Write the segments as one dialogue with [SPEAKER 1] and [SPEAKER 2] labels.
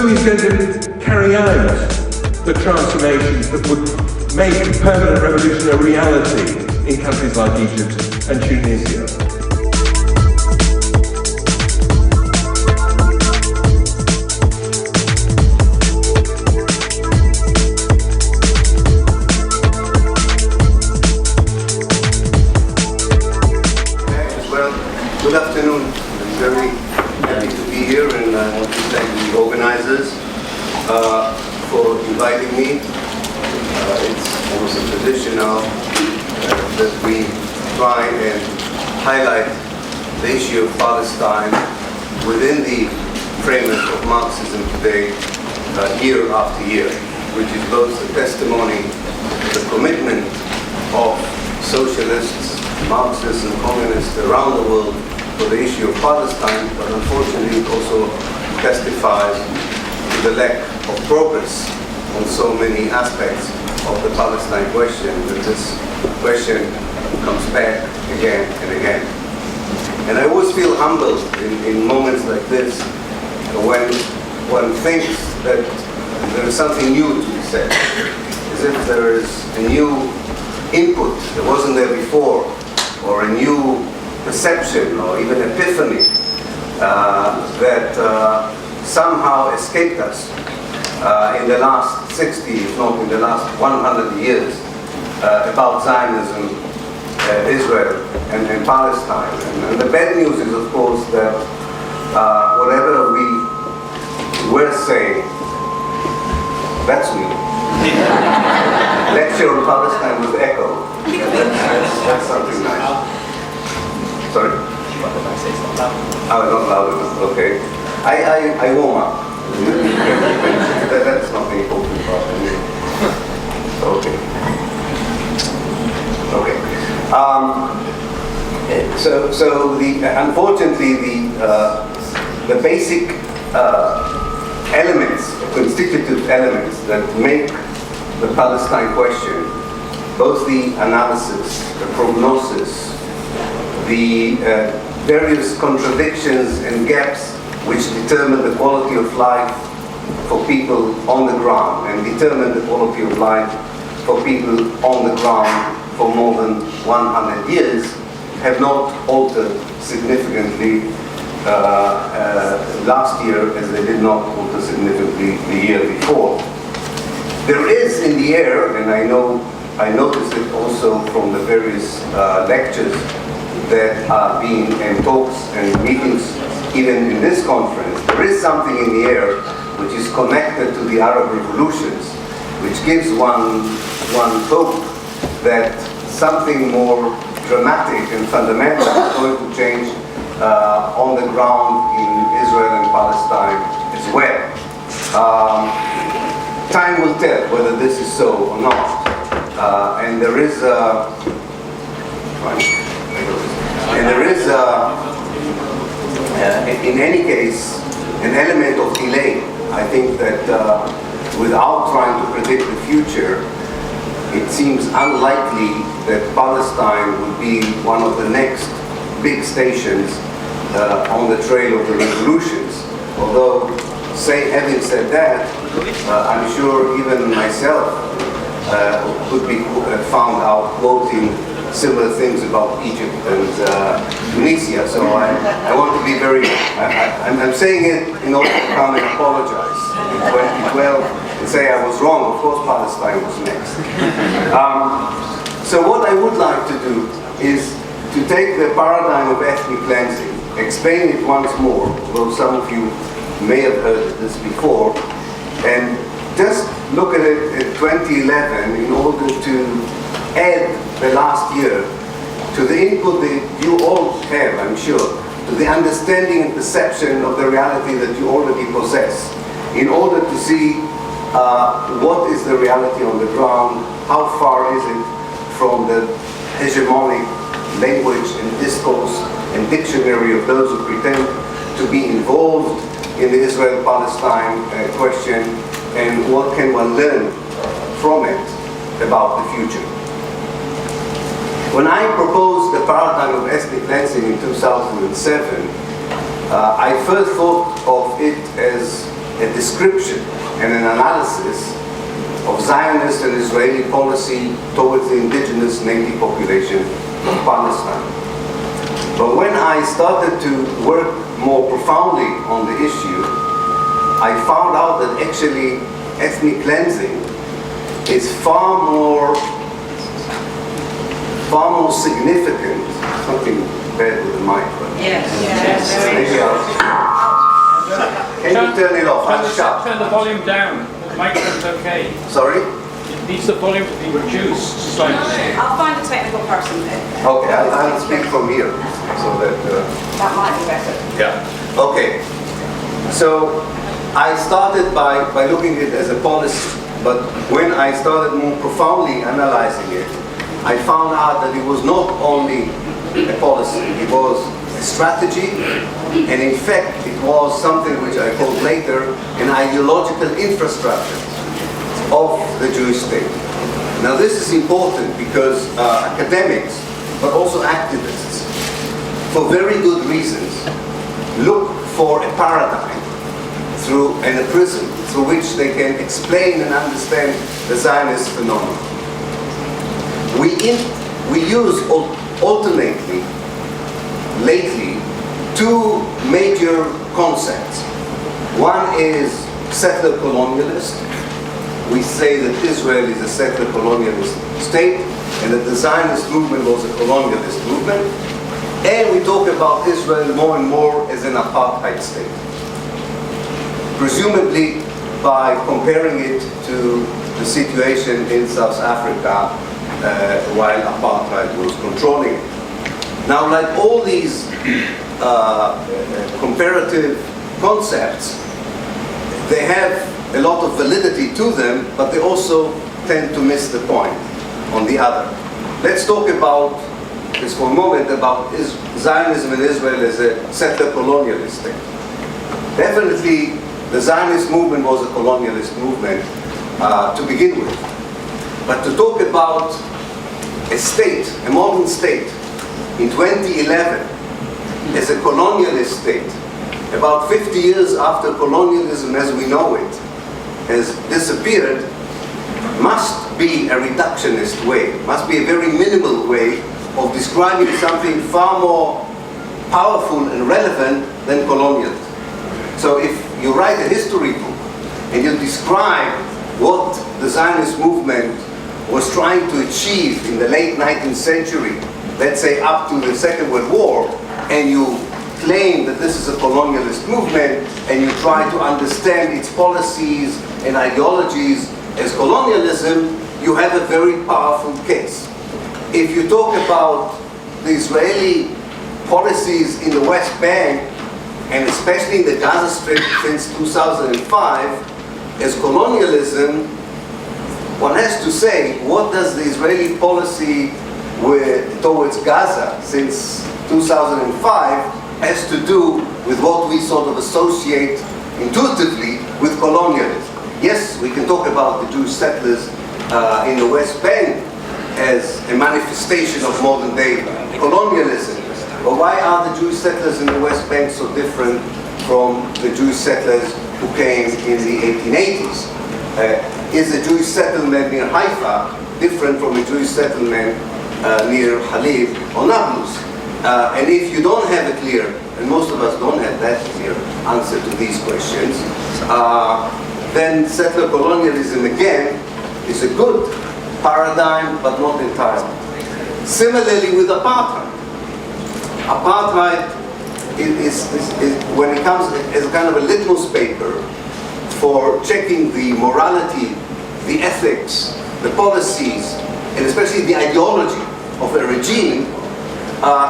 [SPEAKER 1] who is going to carry out the transformations that would make permanent revolution a reality in countries like Egypt and Tunisia?
[SPEAKER 2] Good afternoon. I'm very happy to be here, and I want to thank the organizers for inviting me. It's almost a tradition now that we try and highlight the issue of Palestine within the framework of Marxism today, year after year, which is both a testimony to the commitment of socialists, Marxists and communists around the world for the issue of Palestine, but unfortunately it also testifies to the lack of progress on so many aspects of the Palestine question, that this question comes back again and again. And I always feel humbled in moments like this when one thinks that there is something new to be said, as if there is a new input that wasn't there before, or a new perception or even epiphany that somehow escaped us in the last 60, if not in the last 100 years, about Zionism, Israel, and Palestine. And the bad news is, of course, that whatever we were saying, that's new. Lecture on Palestine with echo. That's something nice. Sorry? Oh, not loud enough. Okay. I warm up. That's not the important part. Okay. Okay. So unfortunately the basic elements, constitutive elements that make the Palestine question, both the analysis, the prognosis, the various contradictions and gaps which determine the quality of life for people on the ground and determine the quality of life for people on the ground for more than 100 years, have not altered significantly last year as they did not alter significantly the year before. There is in the air, and I noticed it also from the various lectures that are being, and talks and meetings, even in this conference, there is something in the air which is connected to the Arab revolutions, which gives one hope that something more dramatic and fundamental is going to change on the ground in Israel and Palestine as well. Time will tell whether this is so or not. And there is in any case, an element of delay. I think that without trying to predict the future, it seems unlikely that Palestine would be one of the next big stations on the trail of the revolutions. Although, having said that, I'm sure even myself could be found out quoting similar things about Egypt and Tunisia. So I want to be very, I'm saying it in order to come and apologize in 2012 and say I was wrong. Of course Palestine was next. So what I would like to do is to take the paradigm of ethnic cleansing, explain it once more, though some of you may have heard this before, and just look at it in 2011 in order to add the last year to the input that you all have, I'm sure, to the understanding and perception of the reality that you already possess, in order to see what is the reality on the ground, how far is it from the hegemonic language and discourse and dictionary of those who pretend to be involved in the Israel-Palestine question, and what can one learn from it about the future. When I proposed the paradigm of ethnic cleansing in 2007, I first thought of it as a description and an analysis of Zionist and Israeli policy towards the indigenous native population of Palestine. But when I started to work more profoundly on the issue, I found out that actually ethnic cleansing is far more significant. Something bad with the mic.
[SPEAKER 3] Yes.
[SPEAKER 2] Maybe can you turn it off?
[SPEAKER 4] Turn the volume down. The microphone's okay.
[SPEAKER 2] Sorry?
[SPEAKER 4] It needs the volume to be reduced slightly.
[SPEAKER 3] I'll find a technical person then.
[SPEAKER 2] Okay, I'll speak from here so that.
[SPEAKER 3] That might be better.
[SPEAKER 2] Yeah. Okay. So I started by looking at it as a policy, but when I started more profoundly analyzing it, I found out that it was not only a policy, it was a strategy, and in fact it was something which I called later an ideological infrastructure of the Jewish state. Now this is important because academics, but also activists, for very good reasons, look for a paradigm and a prism through which they can explain and understand the Zionist phenomenon. We use alternately, lately, two major concepts. One is settler colonialist. We say that Israel is a settler colonialist state and that the Zionist movement was a colonialist movement. And we talk about Israel more and more as an apartheid state. Presumably by comparing it to the situation in South Africa while apartheid was controlling it. Now, like all these comparative concepts, they have a lot of validity to them, but they also tend to miss the point on the other. Let's talk about, just for a moment, about Zionism in Israel as a settler colonialist state. Definitely, the Zionist movement was a colonialist movement to begin with. But to talk about a state, a modern state, in 2011 as a colonialist state, about 50 years after colonialism as we know it has disappeared, must be a reductionist way, must be a very minimal way of describing something far more powerful and relevant than colonialism. So if you write a history book and you describe what the Zionist movement was trying to achieve in the late 19th century, let's say up to the Second World War, and you claim that this is a colonialist movement, and you try to understand its policies and ideologies as colonialism, you have a very powerful case. If you talk about the Israeli policies in the West Bank, and especially in the Gaza Strip since 2005, as colonialism, one has to say, what does the Israeli policy towards Gaza since 2005 has to do with what we sort of associate intuitively with colonialism? Yes, we can talk about the Jewish settlers in the West Bank as a manifestation of modern day colonialism. But why are the Jewish settlers in the West Bank so different from the Jewish settlers who came in the 1880s? Is the Jewish settlement near Haifa different from the Jewish settlement near Halib or Nablus? And if you don't have a clear, and most of us don't have that clear answer to these questions, then settler colonialism again is a good paradigm, but not entirely. Similarly with apartheid. Apartheid is when it comes as a kind of a litmus paper for checking the morality, the ethics, the policies, and especially the ideology of a regime,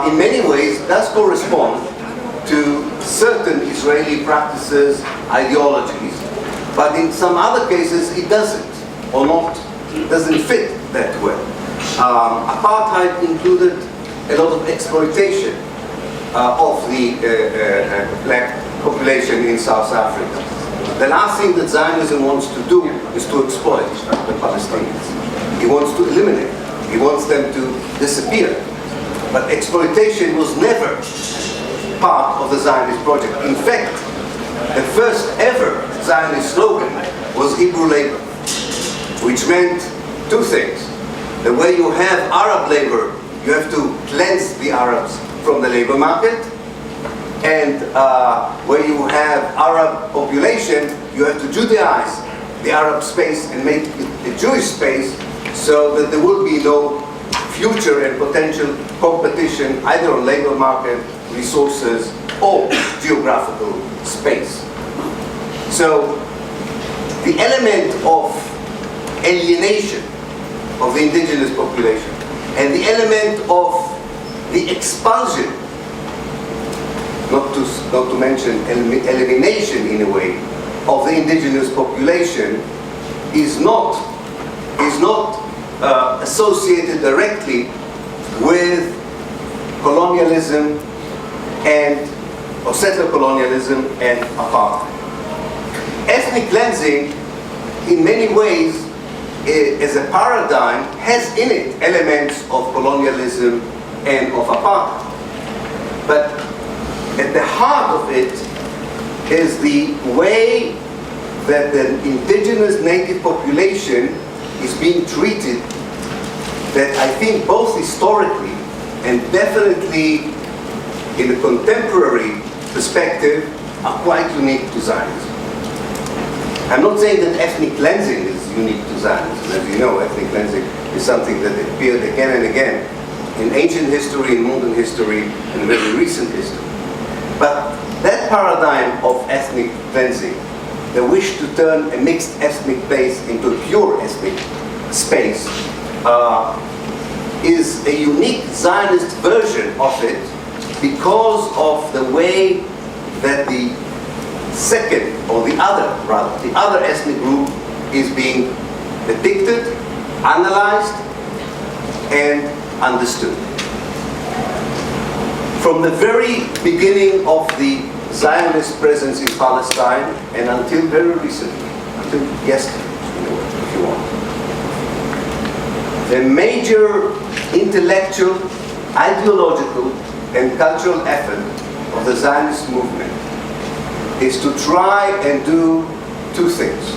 [SPEAKER 2] in many ways does correspond to certain Israeli practices, ideologies, but in some other cases it doesn't, or doesn't fit that well. Apartheid included a lot of exploitation of the black population in South Africa. The last thing that Zionism wants to do is to exploit the Palestinians. He wants to eliminate them. He wants them to disappear. But exploitation was never part of the Zionist project. In fact, the first ever Zionist slogan was Hebrew labor, which meant two things. The way you have Arab labor, you have to cleanse the Arabs from the labor market, and where you have Arab population, you have to Judaize the Arab space and make it a Jewish space so that there will be no future and potential competition either on labor market, resources, or geographical space. So the element of alienation of the indigenous population and the element of the expulsion, not to mention elimination in a way, of the indigenous population is not associated directly with colonialism or settler colonialism and apartheid. Ethnic cleansing, in many ways, as a paradigm, has in it elements of colonialism and of apartheid. But at the heart of it is the way that the indigenous native population is being treated, that I think both historically and definitely in a contemporary perspective are quite unique to Zionism. I'm not saying that ethnic cleansing is unique to Zionism. As you know, ethnic cleansing is something that appeared again and again in ancient history, in modern history, and very recent history. But that paradigm of ethnic cleansing, the wish to turn a mixed ethnic base into a pure ethnic space, is a unique Zionist version of it because of the way that the second, or the other ethnic group is being depicted, analyzed, and understood. From the very beginning of the Zionist presence in Palestine and until very recently, until yesterday, if you want, the major intellectual, ideological, and cultural effort of the Zionist movement is to try and do two things.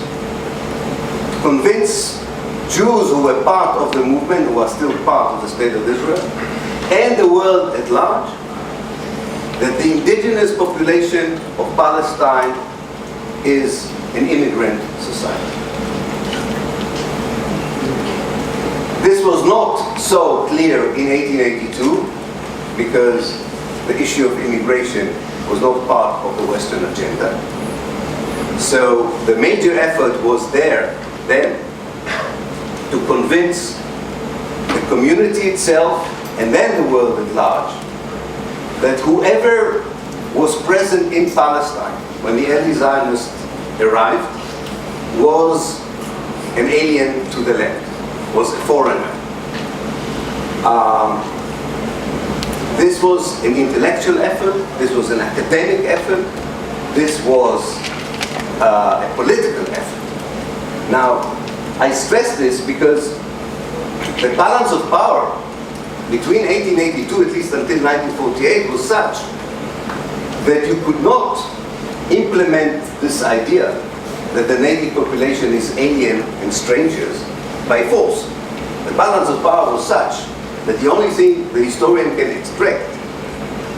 [SPEAKER 2] Convince Jews who were part of the movement, who are still part of the State of Israel, and the world at large, that the indigenous population of Palestine is an immigrant society. This was not so clear in 1882 because the issue of immigration was not part of the Western agenda. So the major effort was there then to convince the community itself and then the world at large that whoever was present in Palestine when the early Zionists arrived was an alien to the land, was a foreigner. This was an intellectual effort, this was an academic effort, this was a political effort. Now, I stress this because the balance of power between 1882, at least until 1948, was such that you could not implement this idea that the native population is alien and strangers by force. The balance of power was such that the only thing the historian can extract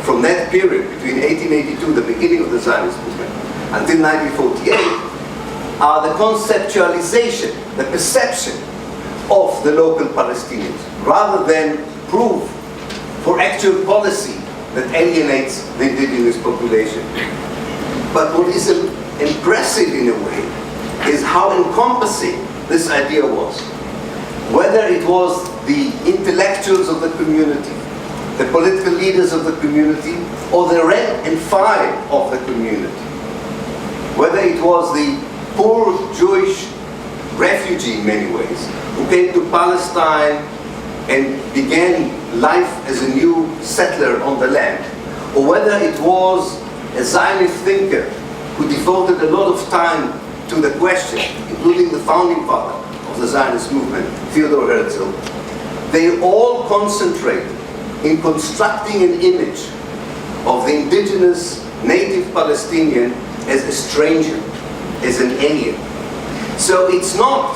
[SPEAKER 2] from that period between 1882, the beginning of the Zionist movement, until 1948, are the conceptualization, the perception of the local Palestinians, rather than proof for actual policy that alienates the indigenous population. But what is impressive in a way is how encompassing this idea was. Whether it was the intellectuals of the community, the political leaders of the community, or the rank and file of the community. Whether it was the poor Jewish refugee in many ways, who came to Palestine and began life as a new settler on the land, or whether it was a Zionist thinker who devoted a lot of time to the question, including the founding father of the Zionist movement, Theodor Herzl, they all concentrated in constructing an image of the indigenous native Palestinian as a stranger, as an alien. So it's not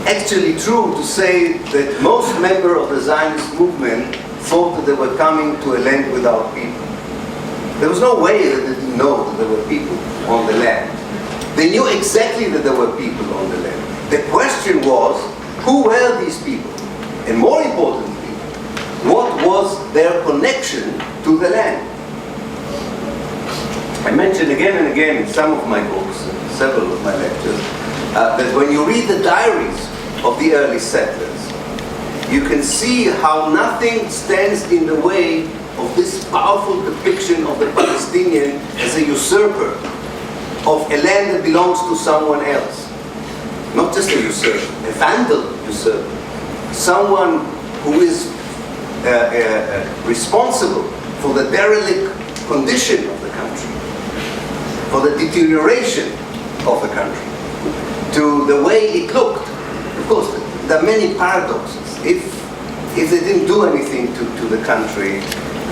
[SPEAKER 2] actually true to say that most members of the Zionist movement thought that they were coming to a land without people. There was no way that they didn't know that there were people on the land. They knew exactly that there were people on the land. The question was, who were these people? And more importantly, what was their connection to the land? I mentioned again and again in some of my books, several of my lectures, that when you read the diaries of the early settlers, you can see how nothing stands in the way of this powerful depiction of the Palestinian as a usurper of a land that belongs to someone else. Not just a usurper, a vandal usurper. Someone who is responsible for the derelict condition of the country, for the deterioration of the country, to the way it looked. Of course, there are many paradoxes. If they didn't do anything to the country,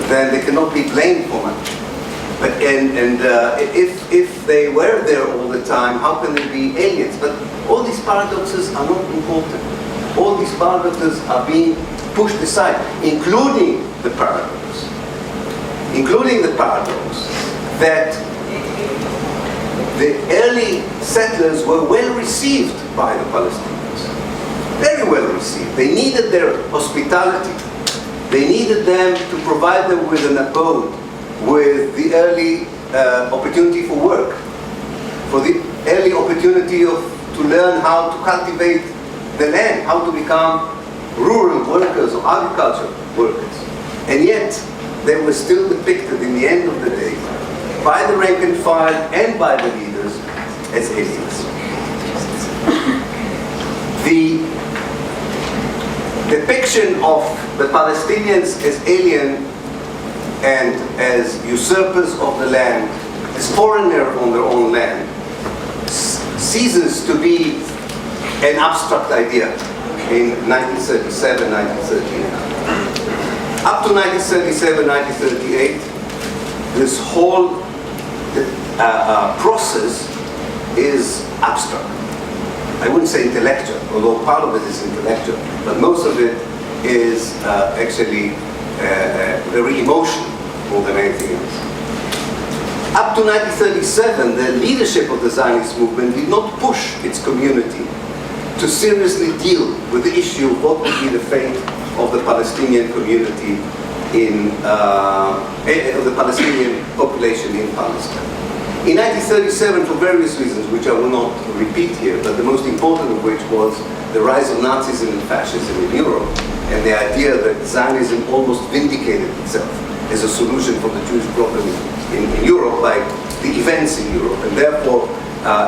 [SPEAKER 2] then they cannot be blamed for much. But if they were there all the time, how can they be aliens? But all these paradoxes are not important. All these paradoxes are being pushed aside, including the paradox. Including the paradox that the early settlers were well received by the Palestinians. Very well received. They needed their hospitality. They needed them to provide them with an abode, with the early opportunity for work, for the early opportunity to learn how to cultivate the land, how to become rural workers or agricultural workers. And yet, they were still depicted in the end of the day by the rank and file and by the leaders as aliens. The depiction of the Palestinians as alien and as usurpers of the land, as foreigners on their own land, ceases to be an abstract idea in 1937, 1938. Up to 1937, 1938, this whole process is abstract. I wouldn't say intellectual, although part of it is intellectual, but most of it is actually very emotional more than anything else. Up to 1937, the leadership of the Zionist movement did not push its community to seriously deal with the issue of what would be the fate of the Palestinian community of the Palestinian population in Palestine. In 1937, for various reasons, which I will not repeat here, but the most important of which was the rise of Nazism and fascism in Europe, and the idea that Zionism almost vindicated itself as a solution for the Jewish problem in Europe by the events in Europe. And therefore,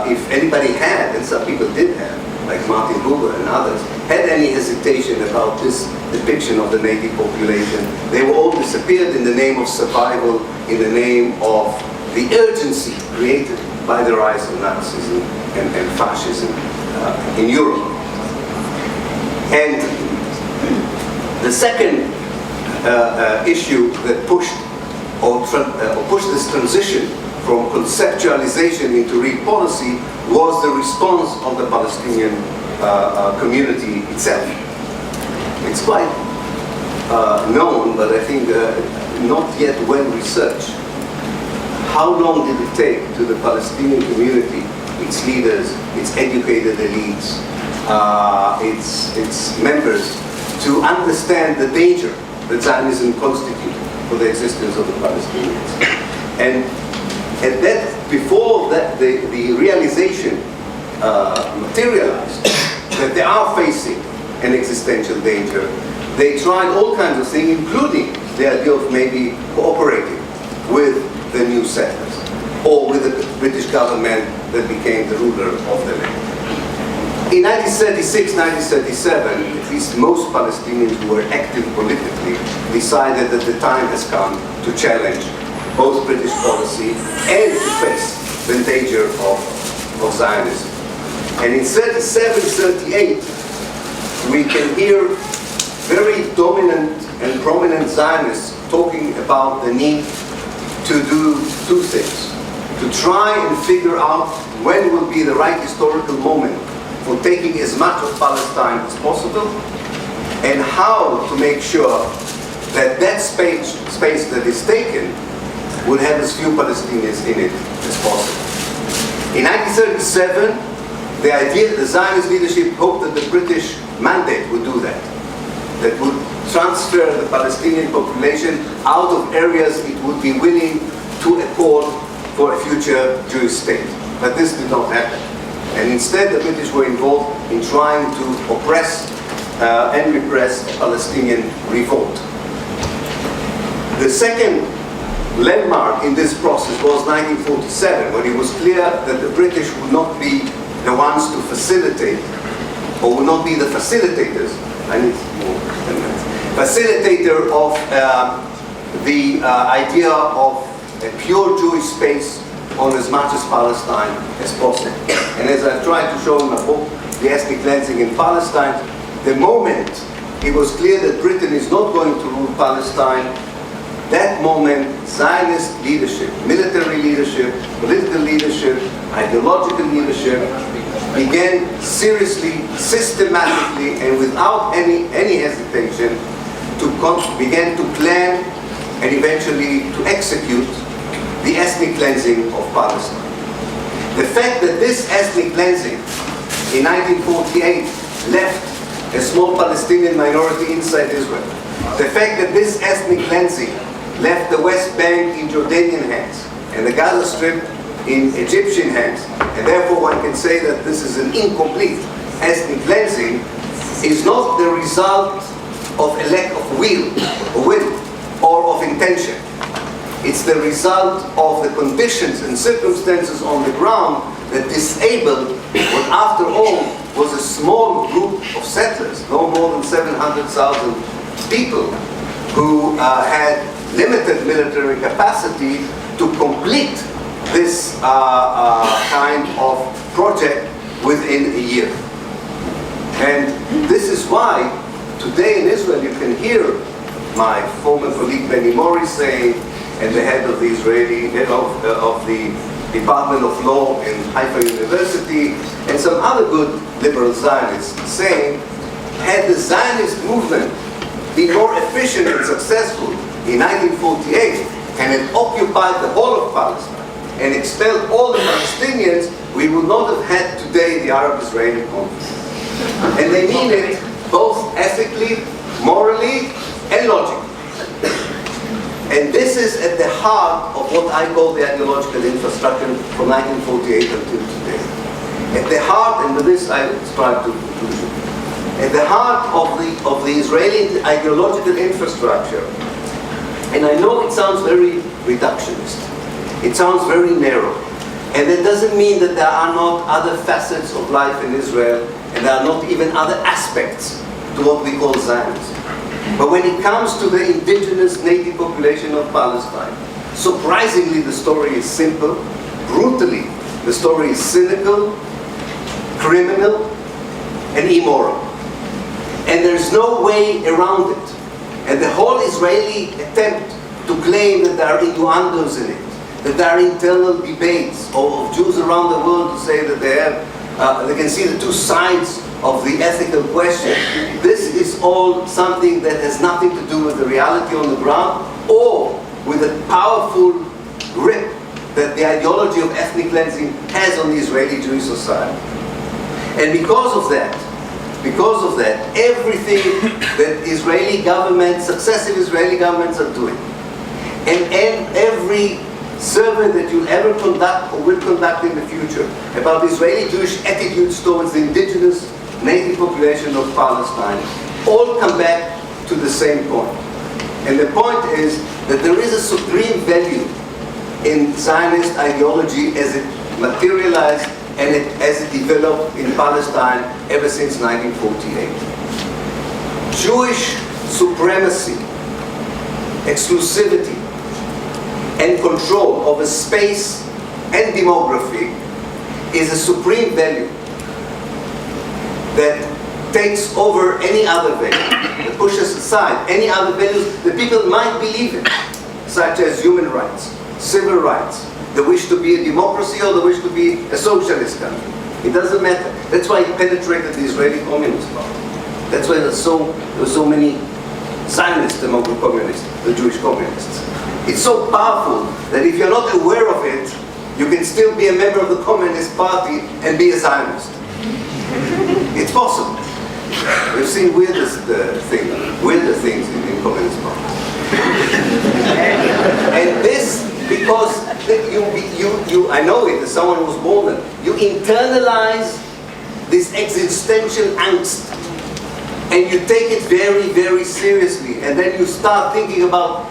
[SPEAKER 2] if anybody had, and some people did have, like Martin Buber and others, had any hesitation about this depiction of the native population, they were all disappeared in the name of survival, in the name of the urgency created by the rise of Nazism and fascism in Europe. And the second issue that pushed this transition from conceptualization into real policy was the response of the Palestinian community itself. It's quite known, but I think not yet well researched. How long did it take to the Palestinian community, its leaders, its educated elites, its members, to understand the danger that Zionism constituted for the existence of the Palestinians? And that, before that, the realization materialized that they are facing an existential danger, they tried all kinds of things, including the idea of maybe cooperating with the new settlers, or with the British government that became the ruler of the land. In 1936, 1937, at least most Palestinians who were active politically decided that the time has come to challenge both British policy and to face the danger of Zionism. And in 37, 38, we can hear very dominant and prominent Zionists talking about the need to do two things. to try and figure out when will be the right historical moment for taking as much of Palestine as possible, and how to make sure that that space that is taken would have as few Palestinians in it as possible. In 1937, the Zionist leadership hoped that the British mandate would do that would transfer the Palestinian population out of areas it would be willing to accord for a future Jewish state. But this did not happen. And instead, the British were involved in trying to oppress and repress a Palestinian revolt. The second landmark in this process was 1947, when it was clear that the British would not be the ones to facilitate, or would not be the facilitators, facilitator of the idea of a pure Jewish space on as much as Palestine as possible. And as I've tried to show in my book, The Ethnic Cleansing in Palestine, the moment it was clear that Britain is not going to rule Palestine, that moment, Zionist leadership, military leadership, political leadership, ideological leadership, began seriously, systematically, and without any hesitation, began to plan and eventually to execute the ethnic cleansing of Palestine. The fact that this ethnic cleansing in 1948 left a small Palestinian minority inside Israel, the fact that this ethnic cleansing left the West Bank in Jordanian hands and the Gaza Strip in Egyptian hands, and therefore one can say that this is an incomplete ethnic cleansing, is not the result of a lack of will or of intention. It's the result of the conditions and circumstances on the ground that disabled what, after all, was a small group of settlers, no more than 700,000 people, who had limited military capacity to complete this kind of project within a year. And this is why today in Israel you can hear my former colleague Benny Morris saying, and the head of the of the Department of Law in Haifa University, and some other good liberal Zionists saying, had the Zionist movement been more efficient and successful in 1948 and had occupied the whole of Palestine and expelled all the Palestinians, we would not have had today the Arab-Israeli conflict. And they mean it both ethically, morally, and logically. And this is at the heart of what I call the ideological infrastructure from 1948 until today. At the heart, and with this I strive to conclusion, at the heart of the Israeli ideological infrastructure, and I know it sounds very reductionist, it sounds very narrow, and that doesn't mean that there are not other facets of life in Israel, and there are not even other aspects to what we call Zionism. But when it comes to the indigenous native population of Palestine, surprisingly the story is simple, brutally the story is cynical, criminal, and immoral. And there's no way around it. And the whole Israeli attempt to claim that there are innuendos in it, that there are internal debates of Jews around the world to say that they can see the two sides of the ethical question. This is all something that has nothing to do with the reality on the ground or with the powerful grip that the ideology of ethnic cleansing has on the Israeli Jewish society. And because of that, everything that Israeli governments, successive Israeli governments are doing, and every survey that you'll ever conduct or will conduct in the future about Israeli Jewish attitudes towards the indigenous native population of Palestine, all come back to the same point. And the point is that there is a supreme value in Zionist ideology as it materialized and as it developed in Palestine ever since 1948. Jewish supremacy, exclusivity, and control over space and demography is a supreme value that takes over any other value, that pushes aside any other values that people might believe in, such as human rights, civil rights, the wish to be a democracy or the wish to be a socialist country. It doesn't matter. That's why it penetrated the Israeli Communist Party. That's why there were so many Zionists among the communists, the Jewish communists. It's so powerful that if you're not aware of it, you can still be a member of the Communist Party and be a Zionist. It's possible. We've seen weirder things in communist parties. And this, because I know it as someone who was born there, you internalize this existential angst and you take it very, very seriously, and then you start thinking about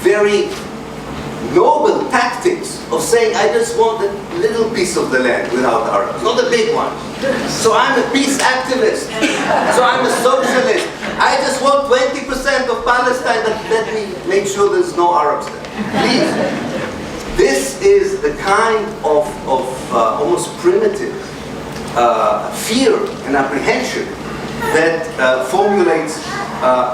[SPEAKER 2] very noble tactics of saying, I just want a little piece of the land without Arabs, not a big one. So I'm a peace activist. So I'm a socialist. I just want 20% of Palestine, but let me make sure there's no Arabs there. Please. This is the kind of almost primitive fear and apprehension that formulates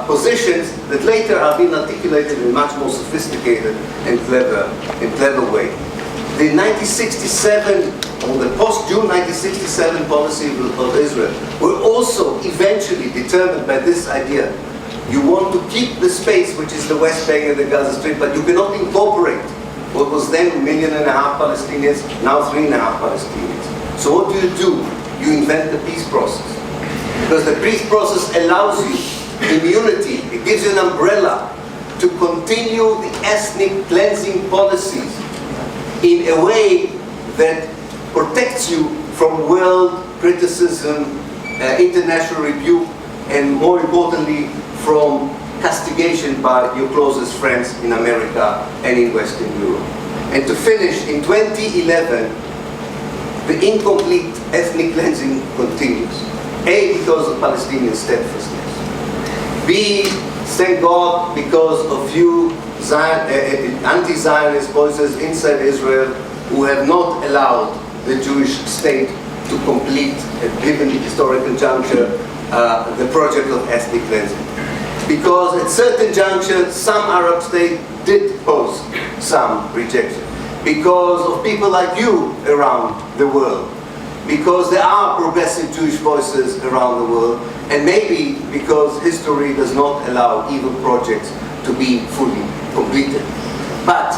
[SPEAKER 2] positions that later are being articulated in a much more sophisticated and clever way. The 1967, or the post-June 1967 policy of Israel were also eventually determined by this idea. You want to keep the space, which is the West Bank and the Gaza Strip, but you cannot incorporate what was then 1.5 million Palestinians, now 3.5 Palestinians. So what do? You invent the peace process. Because the peace process allows you immunity, it gives you an umbrella to continue the ethnic cleansing policies in a way that protects you from world criticism, international rebuke, and more importantly, from castigation by your closest friends in America and in Western Europe. And to finish, in 2011, the incomplete ethnic cleansing continues. A, because of Palestinian steadfastness. B, thank God, because of few anti-Zionist voices inside Israel who have not allowed the Jewish state to complete, given the historical juncture, the project of ethnic cleansing. Because at certain juncture, some Arab states did pose some rejection. Because of people like you around the world. Because there are progressive Jewish voices around the world, and maybe because history does not allow evil projects to be fully completed. But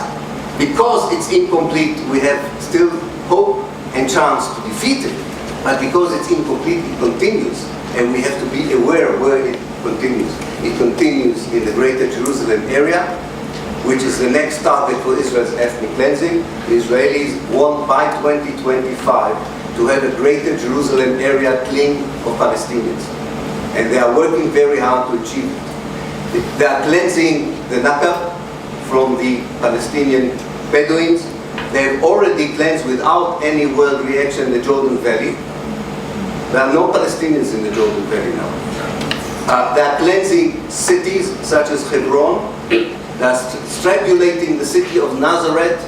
[SPEAKER 2] because it's incomplete, we have still hope and chance to defeat it. But because it's incomplete, it continues, and we have to be aware where it continues. It continues in the Greater Jerusalem area, which is the next target for Israel's ethnic cleansing. The Israelis want by 2025 to have a Greater Jerusalem area clean of Palestinians. And they are working very hard to achieve it. They are cleansing the Nakab from the Palestinian Bedouins. They have already cleansed without any world reaction the Jordan Valley. There are no Palestinians in the Jordan Valley now. They are cleansing cities such as Hebron. They are strangulating the city of Nazareth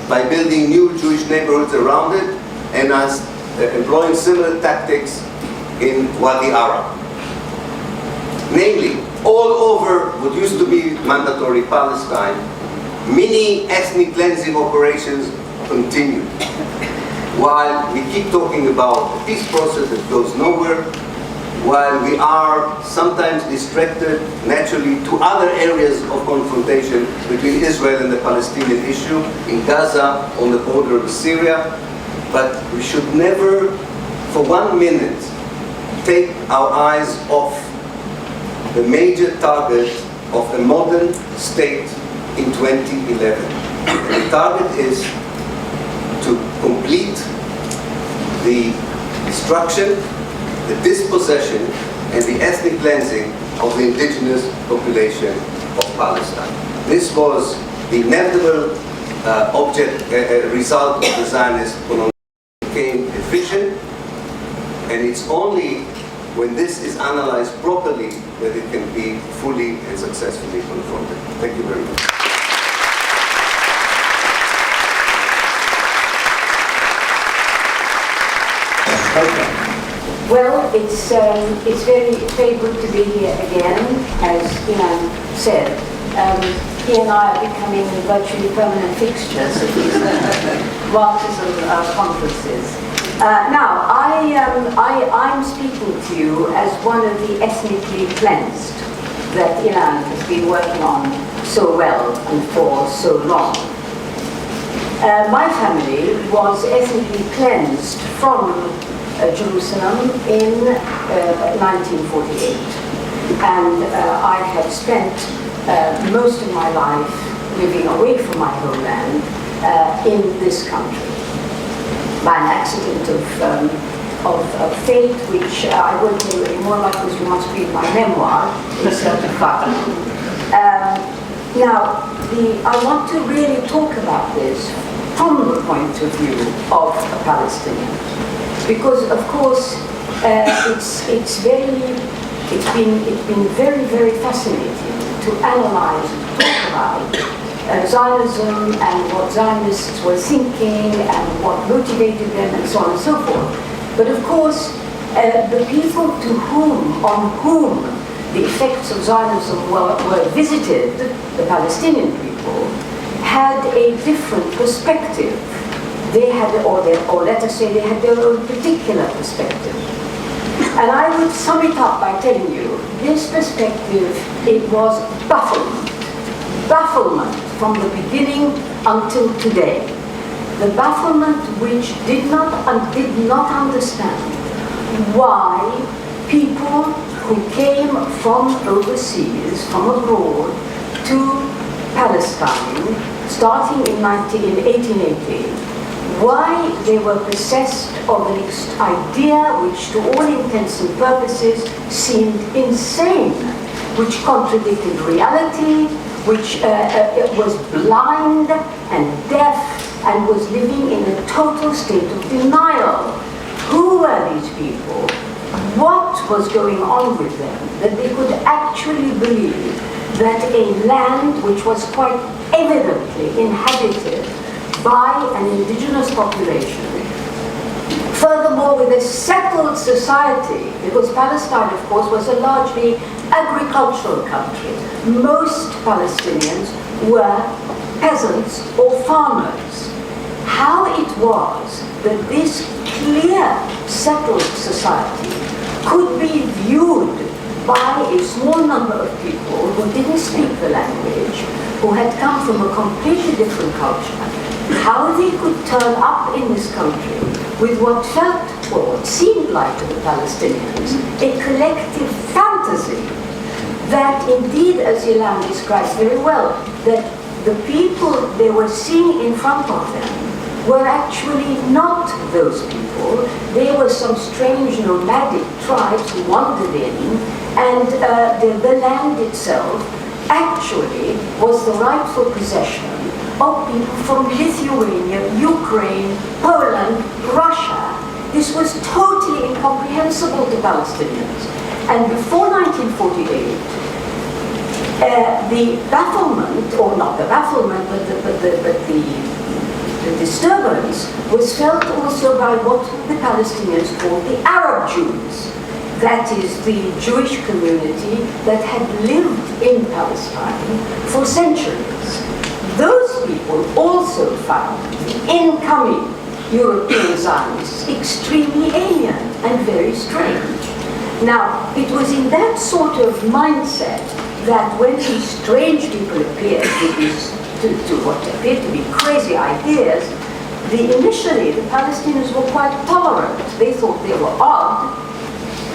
[SPEAKER 2] by building new Jewish neighborhoods around it, and as employing similar tactics in Wadi Ara. Namely, all over what used to be mandatory Palestine, many ethnic cleansing operations continue. While we keep talking about the peace process that goes nowhere, while we are sometimes distracted naturally to other areas of confrontation between Israel and the Palestinian issue, in Gaza, on the border of Syria, but we should never, for 1 minute, take our eyes off the major target of a modern state in 2011. And the target is to complete the destruction, the dispossession, and the ethnic cleansing of the indigenous population of Palestine. This was the inevitable result of the Zionist colonialism. Became a vision, and it's only when this is analyzed properly that it can be fully and successfully confronted. Thank you very much.
[SPEAKER 5] Okay. Well, it's very good to be here again, as Ilan said. he and I are becoming virtually permanent fixtures at these Marxism conferences. Now, I'm speaking to you as one of the ethnically cleansed that Ilan has been working on so well and for so long. My family was ethnically cleansed from Jerusalem in 1948, and I have spent most of my life living away from my homeland in this country by an accident of fate, which I won't tell you anymore, because you must read my memoir, it's certified. Now, I want to really talk about this from the point of view of a Palestinian, because of course it's been very, very fascinating to analyze and talk about Zionism and what Zionists were thinking and what motivated them and so on and so forth. But of course, the people on whom the effects of Zionism were visited, the Palestinian people, had a different perspective. They had, or let us say, they had their own particular perspective. And I would sum it up by telling you, this perspective, it was bafflement. Bafflement from the beginning until today. The bafflement which did not understand why people who came from overseas, from abroad, to Palestine, starting in 1880, why they were possessed of an idea which to all intents and purposes seemed insane, which contradicted reality, which was blind and deaf and was living in a total state of denial. Who were these people? What was going on with them that they could actually believe that a land which was quite evidently inhabited by an indigenous population, furthermore with a settled society, because Palestine, of course, was a largely agricultural country. Most Palestinians were peasants or farmers. How it was that this clear, settled society could be viewed by a small number of people who didn't speak the language, who had come from a completely different culture, how they could turn up in this country with what felt, or what seemed like to the Palestinians, a collective fantasy that indeed, as Ilan describes very well, that the people they were seeing in front of them were actually not those people. They were some strange nomadic tribes who wandered in, and the land itself actually was the rightful possession of people from Lithuania, Ukraine, Poland, Russia. This was totally incomprehensible to Palestinians. And before 1948, the bafflement, or not the bafflement, but the disturbance was felt also by what the Palestinians called the Arab Jews. That is the Jewish community that had lived in Palestine for centuries. Those people also found the incoming European Zionists extremely alien and very strange. Now, it was in that sort of mindset that when these strange people appeared to what appeared to be crazy ideas, initially the Palestinians were quite tolerant. They thought they were odd,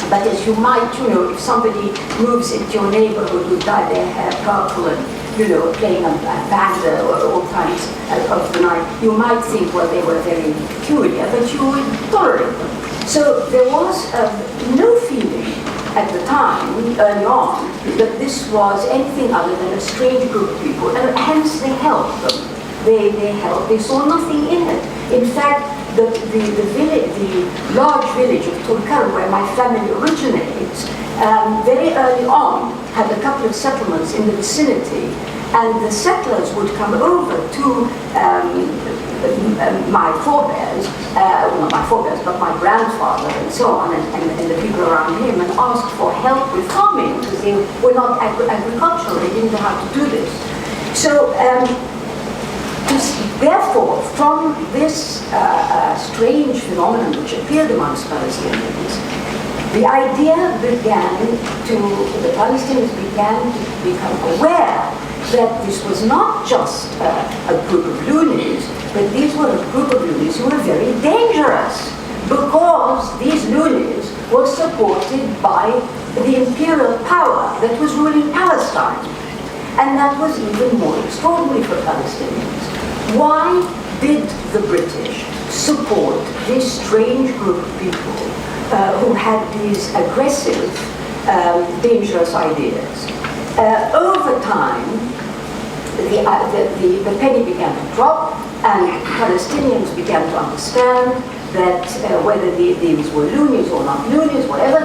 [SPEAKER 5] but as you might, if somebody moves into your neighborhood who dyed their hair purple and, playing a banda or all kinds of the night, you might think, well, they were very peculiar, but you would tolerate them. So there was no feeling at the time, early on, that this was anything other than a strange group of people, and hence they helped them. They saw nothing in it. In fact, the large village of Tulkarm, where my family originates, very early on had a couple of settlements in the vicinity, and the settlers would come over to my forebears, not my forebears, but my grandfather and so on, and the people around him, and ask for help with farming, because they were not agricultural, they didn't know how to do this. So, therefore, from this strange phenomenon which appeared amongst Palestinians, the Palestinians began to become aware that this was not just a group of loonies, but these were a group of loonies who were very dangerous, because these loonies were supported by the imperial power that was ruling Palestine. And that was even more extraordinary for Palestinians. Why did the British support this strange group of people who had these aggressive, dangerous ideas? Over time, the penny began to drop, and Palestinians began to understand that whether these were loonies or not loonies, whatever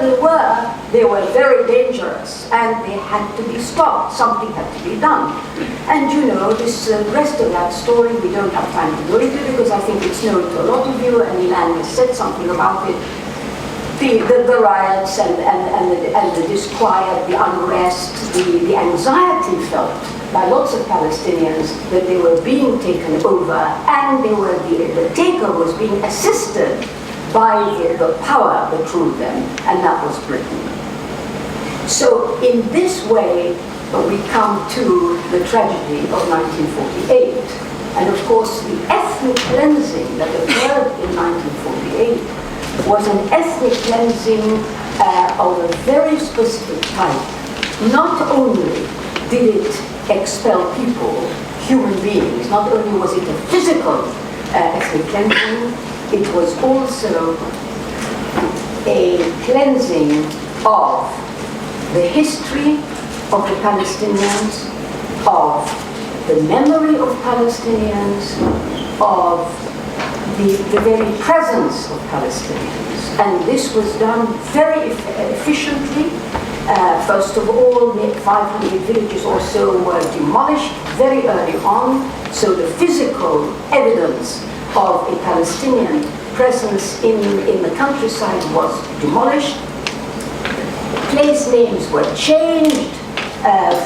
[SPEAKER 5] they were very dangerous, and they had to be stopped. Something had to be done. And you know, this rest of that story we don't have time to go into, because I think it's known to a lot of you, and Ilan has said something about it. The riots and the disquiet, the unrest, the anxiety felt by lots of Palestinians that they were being taken over, and the taker was being assisted by the power that ruled them, and that was Britain. So in this way, we come to the tragedy of 1948. And of course, the ethnic cleansing that occurred in 1948 was an ethnic cleansing of a very specific type. Not only did it expel people, human beings, not only was it a physical ethnic cleansing, it was also a cleansing of the history of the Palestinians, of the memory of Palestinians, of the very presence of Palestinians. And this was done very efficiently. First of all, the 500 villages or so were demolished very early on, so the physical evidence of a Palestinian presence in the countryside was demolished. Place names were changed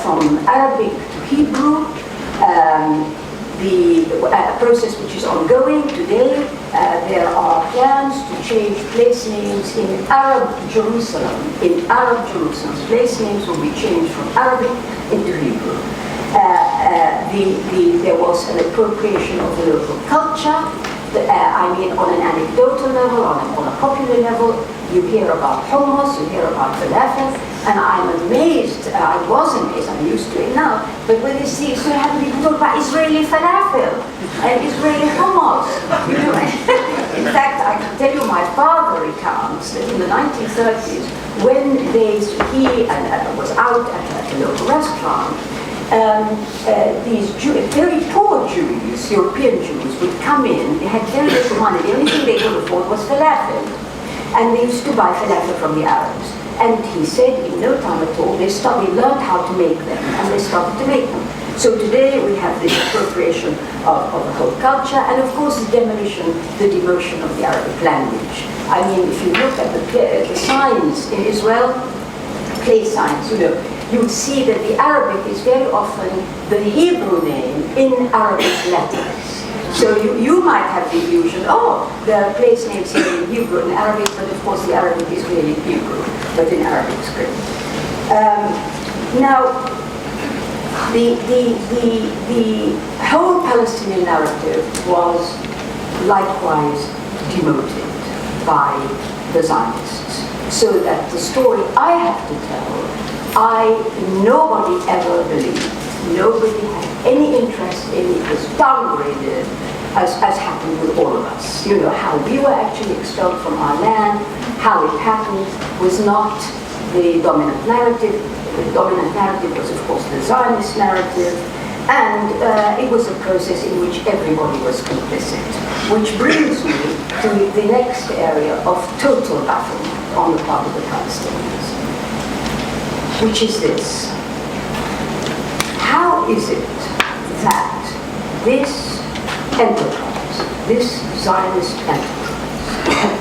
[SPEAKER 5] from Arabic to Hebrew. The process which is ongoing today, there are plans to change place names in Arab Jerusalem. In Arab Jerusalem, place names will be changed from Arabic into Hebrew. There was an appropriation of the local culture. I mean, on an anecdotal level, on a popular level, you hear about hummus, you hear about falafel, and I'm amazed, I was amazed, I'm used to it now, but when you see so happy people talk about Israeli falafel and Israeli hummus, you know. In fact, I can tell you my father recounts that in the 1930s, when he was out at a local restaurant, these very poor Jews, European Jews, would come in. They had very little money. The only thing they could afford was falafel. And they used to buy falafel from the Arabs. And he said in no time at all, they learned how to make them, and they started to make them. So today we have this appropriation of the whole culture, and of course the demotion of the Arabic language. I mean, if you look at the signs in Israel, place signs, you know, you would see that the Arabic is very often the Hebrew name in Arabic letters. So you might have the illusion, oh, there are place names here in Hebrew and Arabic, but of course the Arabic is really Hebrew, but in Arabic script. Now, the whole Palestinian narrative was likewise demoted by the Zionists. So that the story I have to tell, nobody ever believed. Nobody had any interest in it. It was downgraded, as happened with all of us. You know, how we were actually expelled from our land, how it happened was not the dominant narrative. The dominant narrative was, of course, the Zionist narrative, and it was a process in which everybody was complicit. Which brings me to the next area of total bafflement on the part of the Palestinians, which is this. How is it that this enterprise, this Zionist enterprise,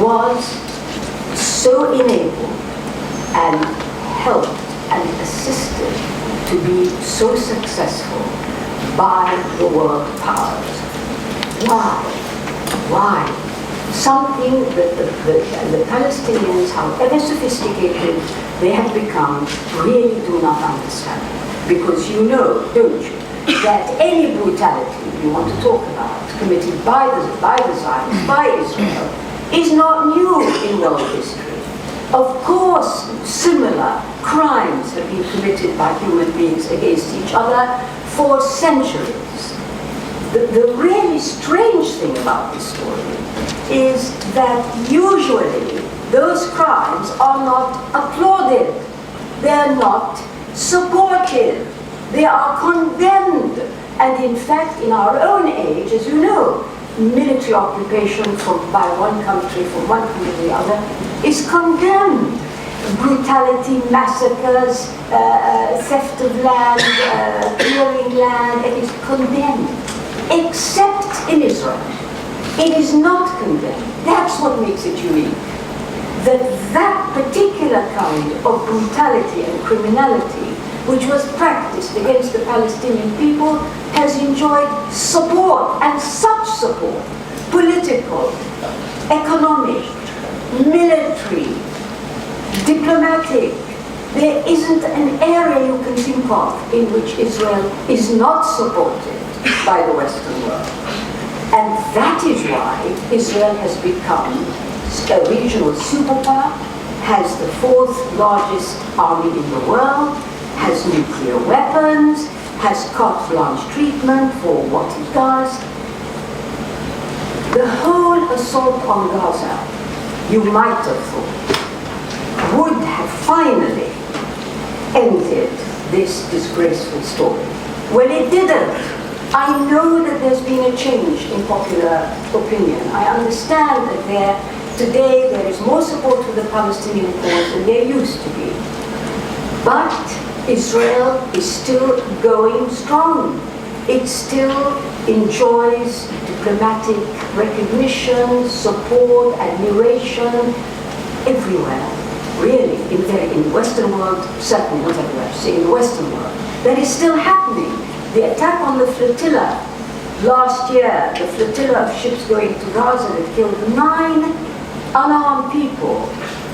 [SPEAKER 5] was so enabled and helped and assisted to to be so successful by the world powers. Why? Why? Something that the Palestinians, however sophisticated they have become, really do not understand. Because you know, don't you, that any brutality you want to talk about committed by the Zionists, by Israel, is not new in world history. Of course, similar crimes have been committed by human beings against each other for centuries. The really strange thing about this story is that usually those crimes are not applauded, they're not supported, they are condemned. And in fact, in our own age, as you know, military occupation by one country, from one country to the other, is condemned. Brutality, massacres, theft of land, clearing land, it is condemned. Except in Israel. It is not condemned. That's what makes it unique. That particular kind of brutality and criminality which was practiced against the Palestinian people has enjoyed support, and such support, political, economic, military, diplomatic. There isn't an area you can think of in which Israel is not supported by the Western world. And that is why Israel has become a regional superpower, has the fourth largest army in the world, has nuclear weapons, has carte blanche treatment for what it does. The whole assault on Gaza, you might have thought, would have finally ended this disgraceful story. Well, it didn't. I know that there's been a change in popular opinion. I understand that today there is more support for the Palestinian cause than there used to be. But Israel is still going strong. It still enjoys diplomatic recognition, support, admiration everywhere. Really, in the Western world, certainly not everywhere, say in the Western world, that is still happening. The attack on the flotilla last year, the flotilla of ships going to Gaza that killed 9 unarmed people,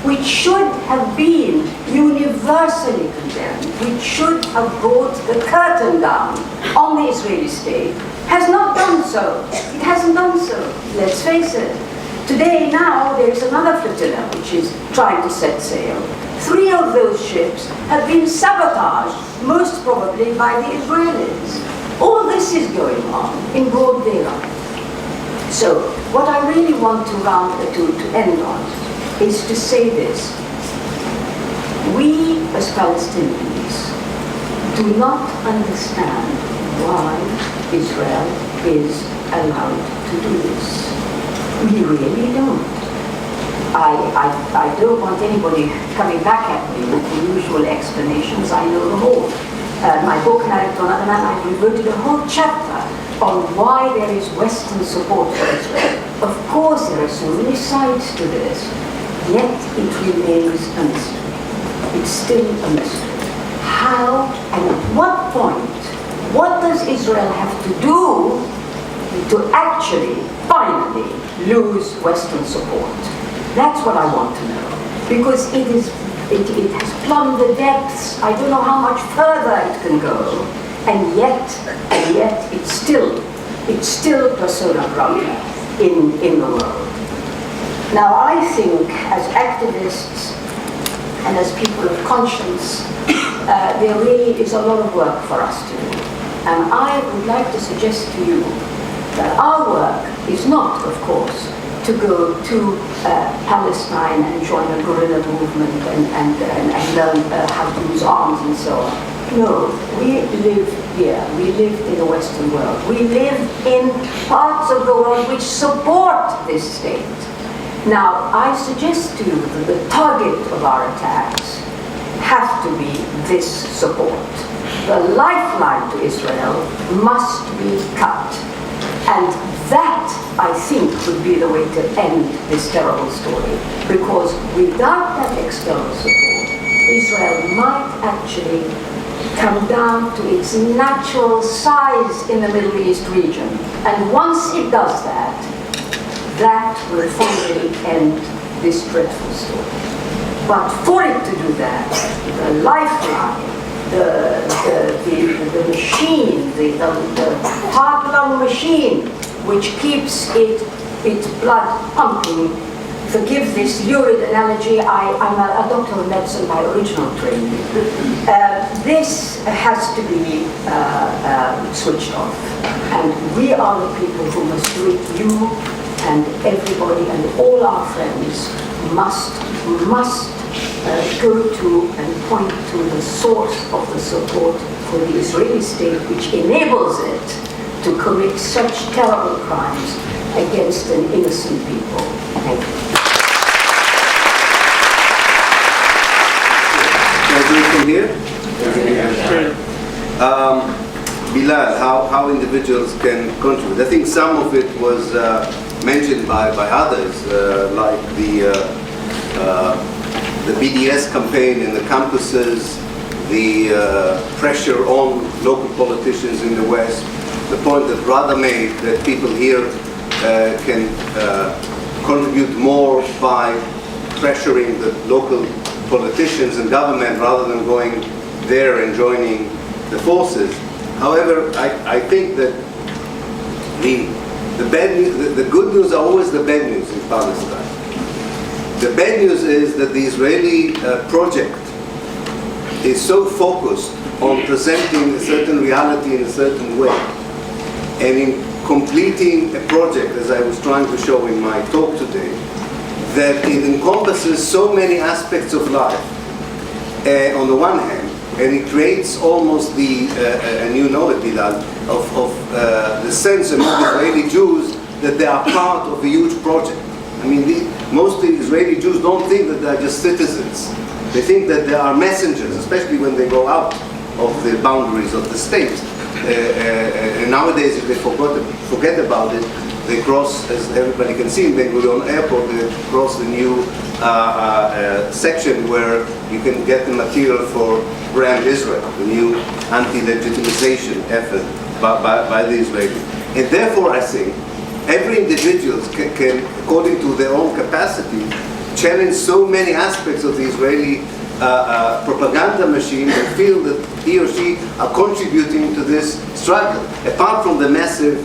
[SPEAKER 5] which should have been universally condemned, which should have brought the curtain down on the Israeli state, has not done so. It hasn't done so, let's face it. Today, now, there is another flotilla which is trying to set sail. 3 of those ships have been sabotaged, most probably by the Israelis. All this is going on in broad daylight. So, what I really want to end on is to say this. We, as Palestinians, do not understand why Israel is allowed to do this. We really don't. I don't want anybody coming back at me with the usual explanations. I know them all. My book, Married to Another Man, I've devoted a whole chapter on why there is Western support for Israel. Of course, there are so many sides to this, yet it remains a mystery. It's still a mystery. How and at what point, what does Israel have to do to actually, finally, lose Western support? That's what I want to know, because it has plumbed the depths. I don't know how much further it can go, and yet it's still persona grata in the world. Now, I think as activists and as people of conscience, there really is a lot of work for us to do. And I would like to suggest to you that our work is not, of course, to go to Palestine and join a guerrilla movement and learn how to use arms and so on. No, we live here. We live in the Western world. We live in parts of the world which support this state. Now, I suggest to you that the target of our attacks have to be this support. The lifeline to Israel must be cut. And that, I think, would be the way to end this terrible story. Because without that external support, Israel might actually come down to its natural size in the Middle East region. And once it does that, that will finally end this dreadful story. But for it to do that, the lifeline, the machine, the heart-lung machine, which keeps its blood pumping. Forgive this lurid analogy, I'm a doctor of medicine by original training. This has to be switched off. And we are the people who must do it. You and everybody and all our friends must go to and point to the source of the support for the Israeli state, which enables it to commit such terrible crimes against an innocent people. Thank you.
[SPEAKER 2] From here? Bilal, how individuals can contribute. I think some of it was mentioned by others, like the BDS campaign in the campuses, the pressure on local politicians in the West, the point that Radha made that people here can contribute more by pressuring the local politicians and government rather than going there and joining the forces. However, I think that the bad news, the good news are always the bad news in Palestine. The bad news is that the Israeli project is so focused on presenting a certain reality in a certain way, and in completing a project, as I was trying to show in my talk today, that it encompasses so many aspects of life on the one hand, and it creates almost the, and you know it, Bilal, of the sense among Israeli Jews that they are part of a huge project. I mean, most Israeli Jews don't think that they're just citizens. They think that they are messengers, especially when they go out of the boundaries of the state. And nowadays, if they forget about it, they cross, as everybody can see in Ben Gurion Airport, they cross the new section where you can get the material for Brand Israel, the new anti-legitimization effort by the Israelis. And therefore, I think, every individual can, according to their own capacity, challenge so many aspects of the Israeli propaganda machine and feel that he or she are contributing to this struggle, apart from the massive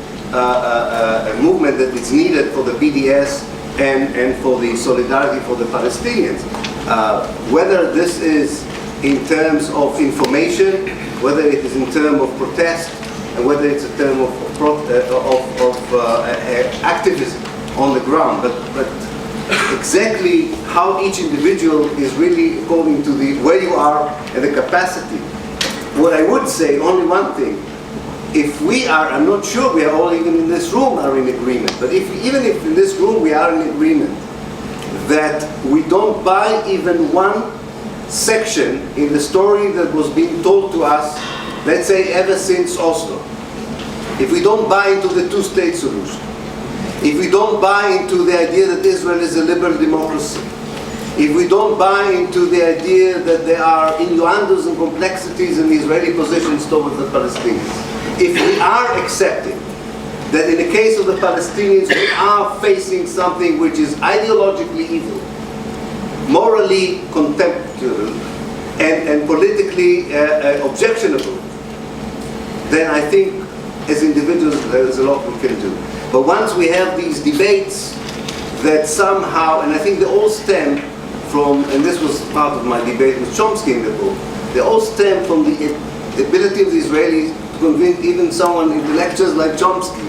[SPEAKER 2] movement that is needed for the BDS and for the solidarity for the Palestinians. Whether this is in terms of information, whether it is in terms of protest, and whether it's a term of activism on the ground, but exactly how each individual is really according to where you are and the capacity. What I would say, only one thing, if we are, I'm not sure we are all even in this room are in agreement, but even if in this room we are in agreement that we don't buy even one section in the story that was being told to us, let's say ever since Oslo, if we don't buy into the two-state solution, if we don't buy into the idea that Israel is a liberal democracy, if we don't buy into the idea that there are innuendos and complexities in the Israeli positions towards the Palestinians, if we are accepting that in the case of the Palestinians we are facing something which is ideologically evil, morally contemptible, and politically objectionable, then I think as individuals there's a lot we can do. But once we have these debates that somehow, and I think they all stem from, and this was part of my debate with Chomsky in the book, they all stem from the ability of the Israelis to convince even someone, intellectuals like Chomsky,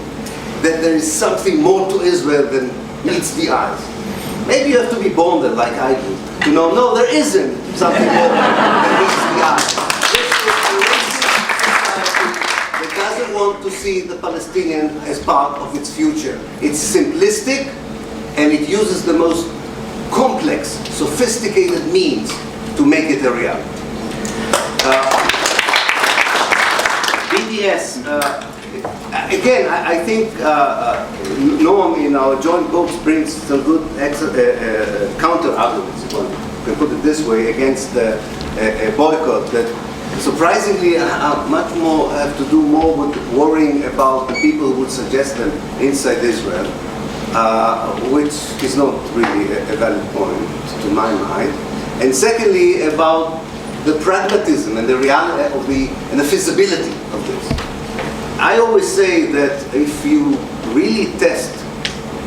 [SPEAKER 2] that there is something more to Israel than meets the eyes. Maybe you have to be born there like I do, to know, no, there isn't something more than meets the eyes. It doesn't want to see the Palestinian as part of its future. It's simplistic, and it uses the most complex, sophisticated means to make it a reality. BDS, again, I think Noam in our joint books brings some good counter arguments, if one can put it this way, against a boycott, that surprisingly, I much more have to do more with worrying about the people who would suggest them inside Israel, which is not really a valid point to my mind. And secondly, about the pragmatism and the reality of the feasibility of this. I always say that if you really test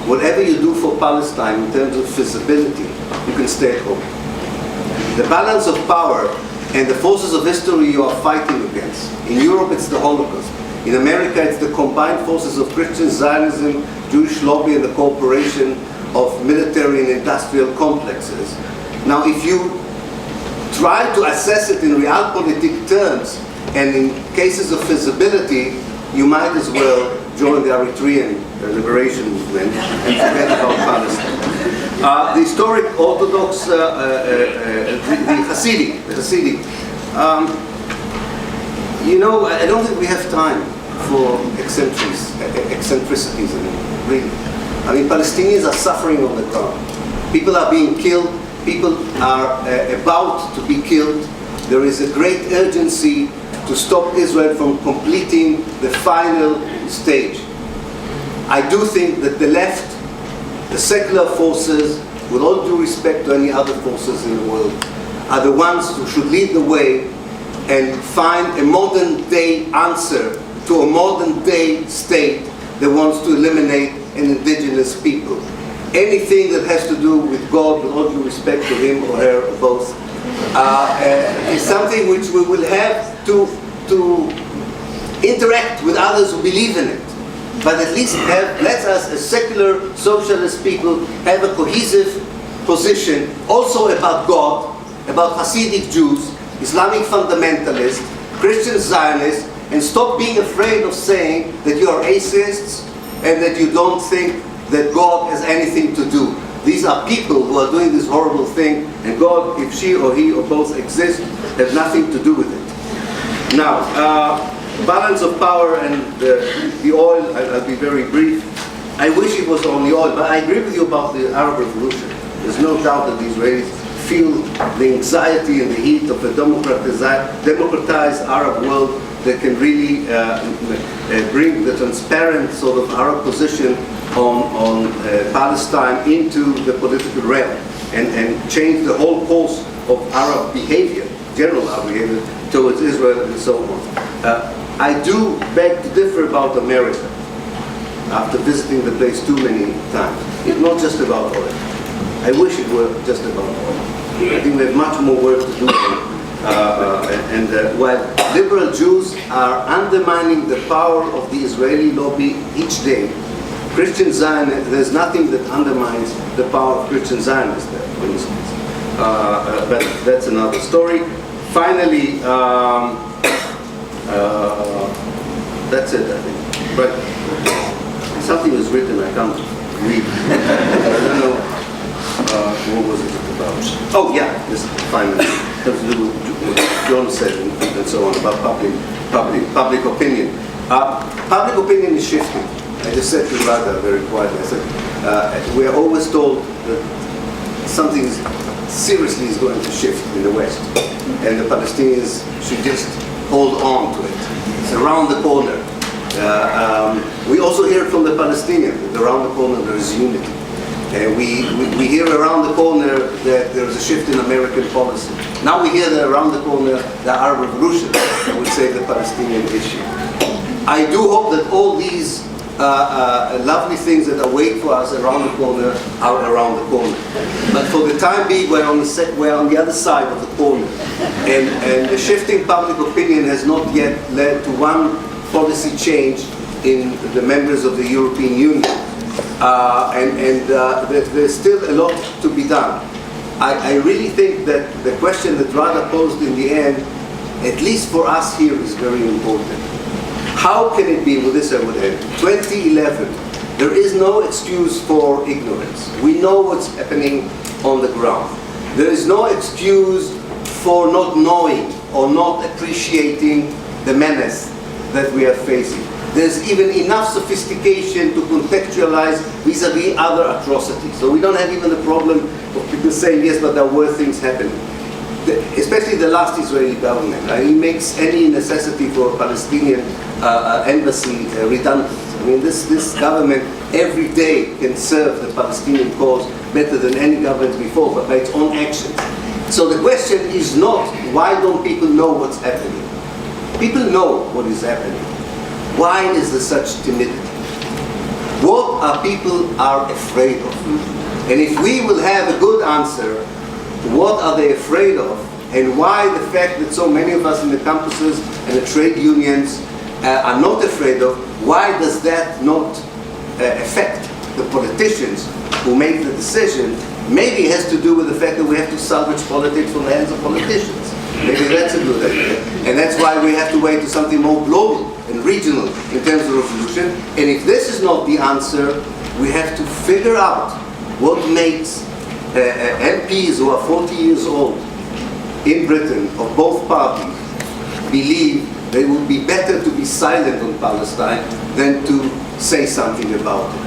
[SPEAKER 2] whatever you do for Palestine in terms of feasibility, you can stay at home. The balance of power and the forces of history you are fighting against. In Europe, it's the Holocaust. In America, it's the combined forces of Christian Zionism, Jewish lobby, and the cooperation of military and industrial complexes. Now, if you try to assess it in realpolitik terms, and in cases of feasibility, you might as well join the Eritrean liberation movement and forget about Palestine. The historic Orthodox, the Hasidic. You know, I don't think we have time for eccentricities anymore, really. I mean, Palestinians are suffering on the ground. People are being killed. People are about to be killed. There is a great urgency to stop Israel from completing the final stage. I do think that the left, the secular forces, with all due respect to any other forces in the world, are the ones who should lead the way and find a modern day answer to a modern day state that wants to eliminate an indigenous people. Anything that has to do with God, with all due respect to him or her or both, is something which we will have to interact with others who believe in it. But at least let us, as secular socialist people, have a cohesive position also about God, about Hasidic Jews, Islamic fundamentalists, Christian Zionists, and stop being afraid of saying that you are atheists and that you don't think that God has anything to do. These are people who are doing this horrible thing, and God, if she or he or both exist, have nothing to do with it. Now, balance of power and the oil, I'll be very brief. I wish it was only oil, but I agree with you about the Arab Revolution. There's no doubt that the Israelis feel the anxiety and the heat of a democratized Arab world that can really bring the transparent sort of Arab position on Palestine into the political realm and change the whole course of Arab behavior, general Arab behavior towards Israel and so on. I do beg to differ about America after visiting the place too many times. It's not just about oil. I wish it were just about oil. I think we have much more work to do. While liberal Jews are undermining the power of the Israeli lobby each day, Christian Zionists, there's nothing that undermines the power of Christian Zionists there, for instance. But that's another story. Finally, that's it, I think. But something was written, I can't read. I don't know, what was it about? Oh yeah, this finally has to do with what John said and so on about public opinion. Public opinion is shifting. I just said to Ghada very quietly, I said, we are always told that something seriously is going to shift in the West, and the Palestinians should just hold on to it. It's around the corner. We also hear from the Palestinians that around the corner there is unity. We hear around the corner that there is a shift in American policy. Now we hear that around the corner the Arab Revolution would save the Palestinian issue. I do hope that all these lovely things that await for us around the corner are around the corner. But for the time being, we're on the other side of the corner. And the shifting public opinion has not yet led to one policy change in the members of the European Union. There's still a lot to be done. I really think that the question that Ghada posed in the end, at least for us here, is very important. How can it be, with this I would end, 2011, there is no excuse for ignorance. We know what's happening on the ground. There is no excuse for not knowing or not appreciating the menace that we are facing. There's even enough sophistication to contextualize vis-a-vis other atrocities. So we don't have even the problem of people saying, yes, but there were things happening. especially the last Israeli government. He makes any necessity for a Palestinian embassy redundant. I mean, this government every day can serve the Palestinian cause better than any government before, but by its own actions. So the question is not, why don't people know what's happening? People know what is happening. Why is there such timidity? What are people afraid of? And if we will have a good answer, what are they afraid of? And why the fact that so many of us in the campuses and the trade unions are not afraid of, why does that not affect the politicians who make the decision? Maybe it has to do with the fact that we have to salvage politics from the hands of politicians. Maybe that's a good idea. And that's why we have to wait to something more global and regional in terms of revolution. And if this is not the answer, we have to figure out what makes MPs who are 40 years old in Britain of both parties believe that it would be better to be silent on Palestine than to say something about it.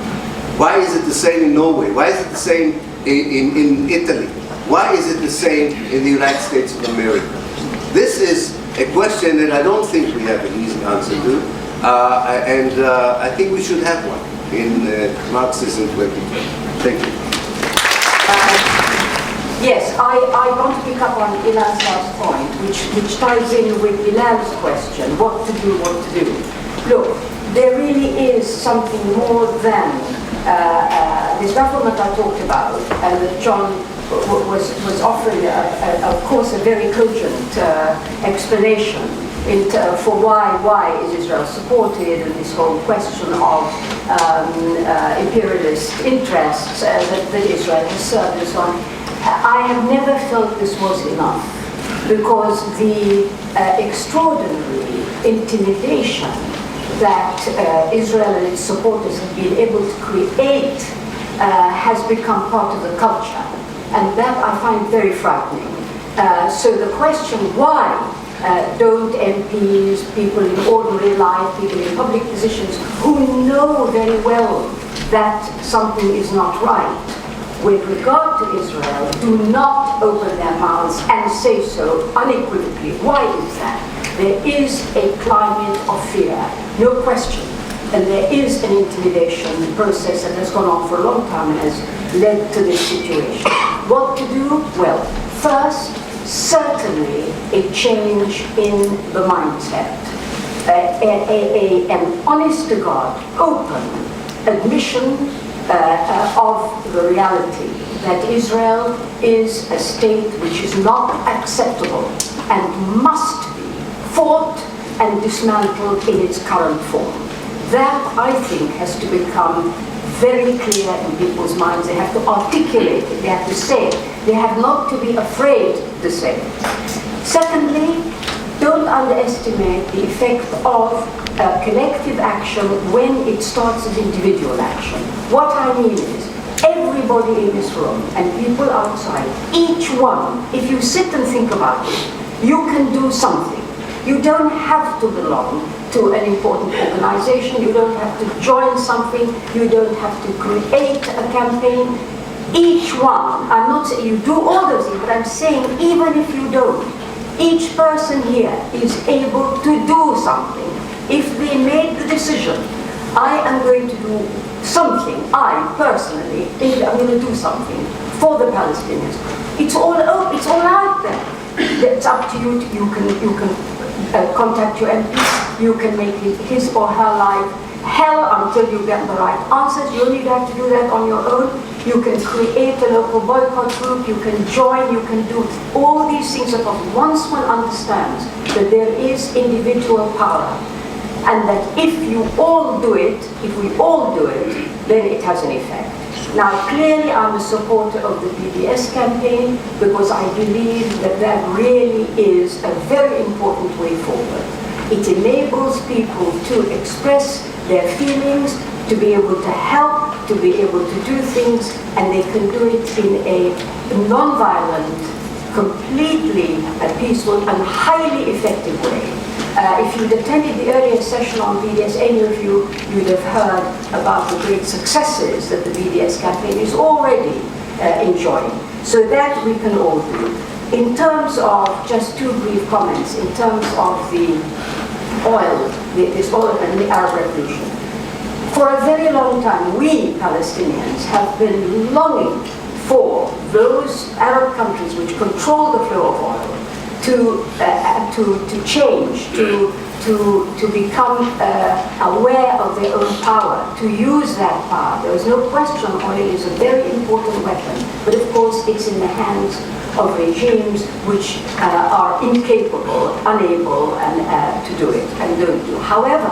[SPEAKER 2] Why is it the same in Norway? Why is it the same in Italy? Why is it the same in the United States of America? This is a question that I don't think we have an easy answer to, and I think we should have one in Marxism 2020. Thank you.
[SPEAKER 5] Yes, I want to pick up on Ilan's last point, which ties in with Ilan's question, what to do. Look, there really is something more than this government I talked about, and that John was offering, of course, a very cogent explanation for why is Israel supported, and this whole question of imperialist interests that Israel has served and so on. I have never felt this was enough, because the extraordinary intimidation that Israel and its supporters have been able to create has become part of the culture, and that I find very frightening. So the question, why don't MPs, people in ordinary life, people in public positions who know very well that something is not right with regard to Israel, do not open their mouths and say so unequivocally? Why is that? There is a climate of fear, no question. And there is an intimidation process that has gone on for a long time and has led to this situation. What to do? Well, first, certainly a change in the mindset. An honest to God, open admission of the reality that Israel is a state which is not acceptable and must be fought and dismantled in its current form. That, I think, has to become very clear in people's minds. They have to articulate it, they have to say it, they have not to be afraid to say it. Secondly, don't underestimate the effect of collective action when it starts as individual action. What I mean is, everybody in this room and people outside, each one, if you sit and think about it, you can do something. You don't have to belong to an important organization, you don't have to join something, you don't have to create a campaign. Each one, I'm not saying you do all those things, but I'm saying even if you don't, each person here is able to do something. If they made the decision, I am going to do something, I personally think I'm going to do something for the Palestinians. It's all open, it's all out there. It's up to you. You can contact your MP. You can make his or her life hell until you get the right answers. You only have to do that on your own. You can create a local boycott group. You can join. You can do all these things. Because once one understands that there is individual power, and that if you all do it, if we all do it, then it has an effect. Now, clearly, I'm a supporter of the BDS campaign because I believe that that really is a very important way forward. It enables people to express their feelings, to be able to help, to be able to do things, and they can do it in a non-violent, completely peaceful and highly effective way. If you'd attended the earlier session on BDS, any of you, you'd have heard about the great successes that the BDS campaign is already enjoying. So that we can all do. In terms of, just two brief comments, in terms of the oil, this oil and the Arab Revolution. For a very long time, we Palestinians have been longing for those Arab countries which control the flow of oil to change, to become aware of their own power, to use that power. There is no question oil is a very important weapon, but of course it's in the hands of regimes which are incapable, unable to do it and don't do. However,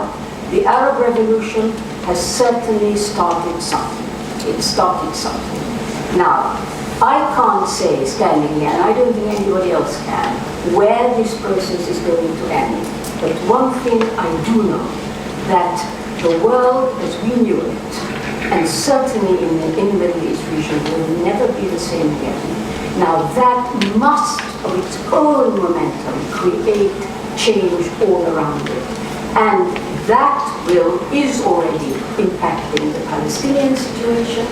[SPEAKER 5] the Arab Revolution has certainly started something. It started something. Now, I can't say, standing here, and I don't think anybody else can, where this process is going to end. But one thing I do know, that the world as we knew it, and certainly in the Middle East region, will never be the same again. Now that must, of its own momentum, create change all around it. And that is already impacting the Palestinian situation,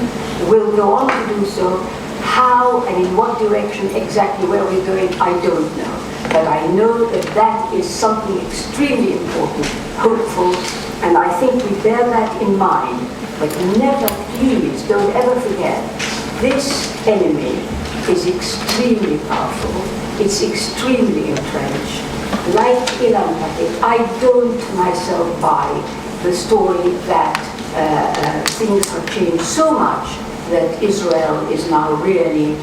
[SPEAKER 5] will go on to do so. How and in what direction exactly where we're going, I don't know. But I know that that is something extremely important, hopeful, and I think we bear that in mind. But never, please, don't ever forget, this enemy is extremely powerful, it's extremely entrenched. Like Ilan Pape, I don't myself buy the story that things have changed so much that Israel is now really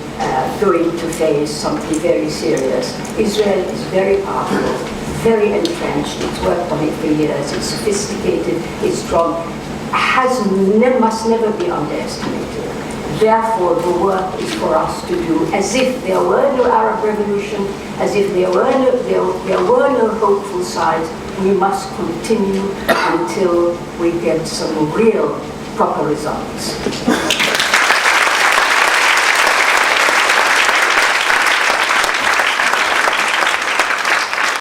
[SPEAKER 5] going to face something very serious. Israel is very powerful, very entrenched, it's worked on it for years, it's sophisticated, it's strong, must never be underestimated. Therefore, the work is for us to do as if there were no Arab Revolution, as if there were no hopeful sides. We must continue until we get some real proper results.